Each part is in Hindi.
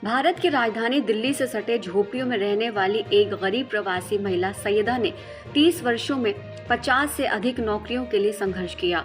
भारत की राजधानी दिल्ली से सटे झोपड़ियों में रहने वाली एक गरीब प्रवासी महिला सैयदा ने 30 वर्षों में 50 से अधिक नौकरियों के लिए संघर्ष किया।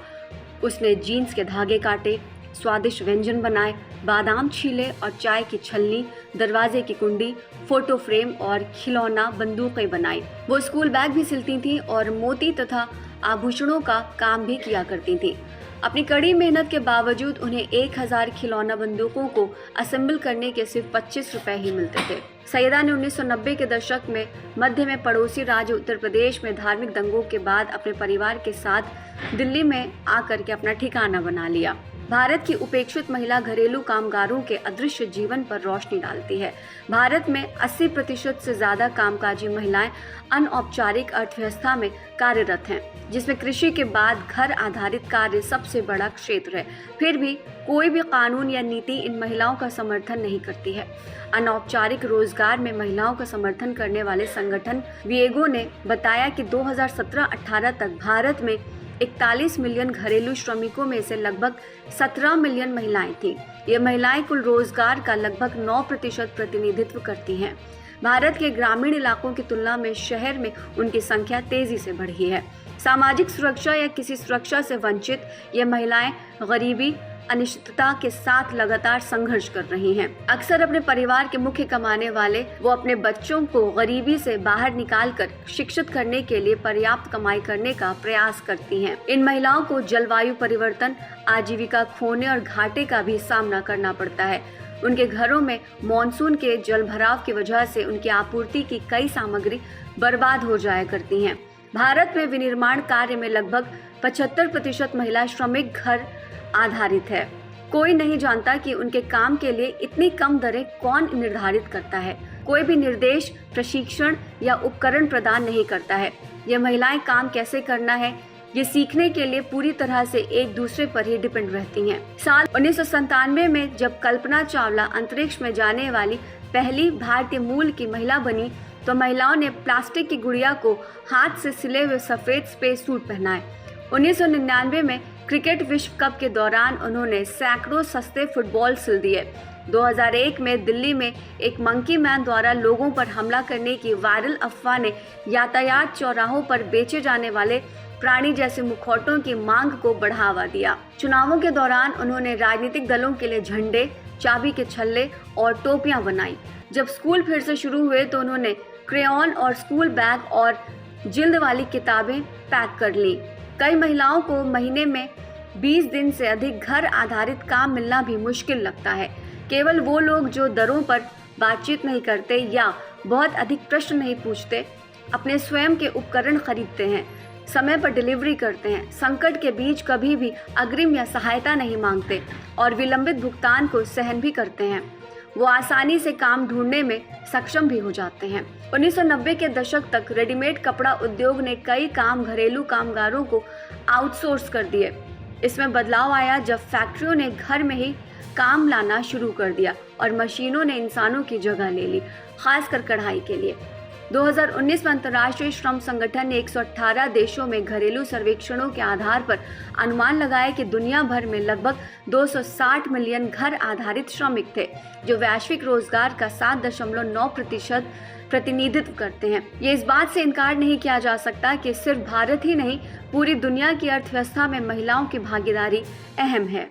उसने जीन्स के धागे काटे, स्वादिष्ट व्यंजन बनाए, बादाम छीले और चाय की छलनी, दरवाजे की कुंडी, फोटो फ्रेम और खिलौना बंदूकें बनाई। वो स्कूल बैग भी सिलती थी और मोती तथा आभूषणों का काम भी किया करती थी। अपनी कड़ी मेहनत के बावजूद उन्हें 1000 खिलौना बंदूकों को असेंबल करने के सिर्फ 25 रुपए ही मिलते थे। सैयदा ने 1990 के दशक में मध्य में पड़ोसी राज्य उत्तर प्रदेश में धार्मिक दंगों के बाद अपने परिवार के साथ दिल्ली में आकर के अपना ठिकाना बना लिया। भारत की उपेक्षित महिला घरेलू कामगारों के अदृश्य जीवन पर रोशनी डालती है। भारत में 80% से ज्यादा कामकाजी महिलाएं अनौपचारिक अर्थव्यवस्था में कार्यरत हैं, जिसमें कृषि के बाद घर आधारित कार्य सबसे बड़ा क्षेत्र है। फिर भी कोई भी कानून या नीति इन महिलाओं का समर्थन नहीं करती है। अनौपचारिक रोजगार में महिलाओं का समर्थन करने वाले संगठन विएगो ने बताया कि 2017-18 तक भारत में 41 मिलियन घरेलू श्रमिकों में से लगभग 17 मिलियन महिलाएं थीं। ये महिलाएं कुल रोजगार का लगभग 9% प्रतिनिधित्व करती हैं। भारत के ग्रामीण इलाकों की तुलना में शहर में उनकी संख्या तेजी से बढ़ी है। सामाजिक सुरक्षा या किसी सुरक्षा से वंचित ये महिलाएं गरीबी, अनिश्चितता के साथ लगातार संघर्ष कर रही हैं। अक्सर अपने परिवार के मुख्य कमाने वाले वो अपने बच्चों को गरीबी से बाहर निकालकर शिक्षित करने के लिए पर्याप्त कमाई करने का प्रयास करती हैं। इन महिलाओं को जलवायु परिवर्तन, आजीविका खोने और घाटे का भी सामना करना पड़ता है। उनके घरों में मॉनसून के जलभराव की वजह से उनकी आपूर्ति की कई सामग्री बर्बाद हो जाया करती हैं। भारत में विनिर्माण कार्य में लगभग 75% महिला श्रमिक घर आधारित है। कोई नहीं जानता कि उनके काम के लिए इतनी कम दरें कौन निर्धारित करता है। कोई भी निर्देश, प्रशिक्षण या उपकरण प्रदान नहीं करता है। ये महिलाएं काम कैसे करना है, ये सीखने के लिए पूरी तरह से एक दूसरे पर ही डिपेंड रहती हैं। साल 1997 में जब कल्पना चावला अंतरिक्ष में जाने वाली पहली भारतीय मूल की महिला बनी, तो महिलाओं ने प्लास्टिक की गुड़िया को हाथ से सिले हुए सफेद स्पेस सूट पहनाए। 1999 में क्रिकेट विश्व कप के दौरान उन्होंने सैकड़ों सस्ते फुटबॉल सिल दिए। 2001 में दिल्ली में एक मंकी मैन द्वारा लोगों पर हमला करने की वायरल अफवाह ने यातायात चौराहों पर बेचे जाने वाले प्राणी जैसे मुखौटों की मांग को बढ़ावा दिया। चुनावों के दौरान उन्होंने राजनीतिक दलों के लिए झंडे, चाबी के छल्ले और टोपियां बनाई। जब स्कूल फिर से शुरू हुए तो उन्होंने क्रेयॉन और स्कूल बैग और जिल्द वाली किताबें पैक कर ली। कई महिलाओं को महीने में 20 दिन से अधिक घर आधारित काम मिलना भी मुश्किल लगता है। केवल वो लोग जो दरों पर बातचीत नहीं करते या बहुत अधिक प्रश्न नहीं पूछते, अपने स्वयं के उपकरण खरीदते हैं, समय पर डिलीवरी करते हैं, संकट के बीच कभी भी अग्रिम या सहायता नहीं मांगते और विलंबित भुगतान को सहन भी करते हैं। वो आसानी से काम ढूंढने में सक्षम भी हो जाते हैं। 1990 के दशक तक रेडीमेड कपड़ा उद्योग ने कई काम घरेलू कामगारों को आउटसोर्स कर दिए। इसमें बदलाव आया जब फैक्ट्रियों ने घर में ही काम लाना शुरू कर दिया और मशीनों ने इंसानों की जगह ले ली, खासकर कढ़ाई के लिए। 2019 में अंतर्राष्ट्रीय श्रम संगठन ने 118 देशों में घरेलू सर्वेक्षणों के आधार पर अनुमान लगाया कि दुनिया भर में लगभग 260 मिलियन घर आधारित श्रमिक थे, जो वैश्विक रोजगार का 7.9% प्रतिनिधित्व करते हैं। ये इस बात से इनकार नहीं किया जा सकता कि सिर्फ भारत ही नहीं, पूरी दुनिया की अर्थव्यवस्था में महिलाओं की भागीदारी अहम है।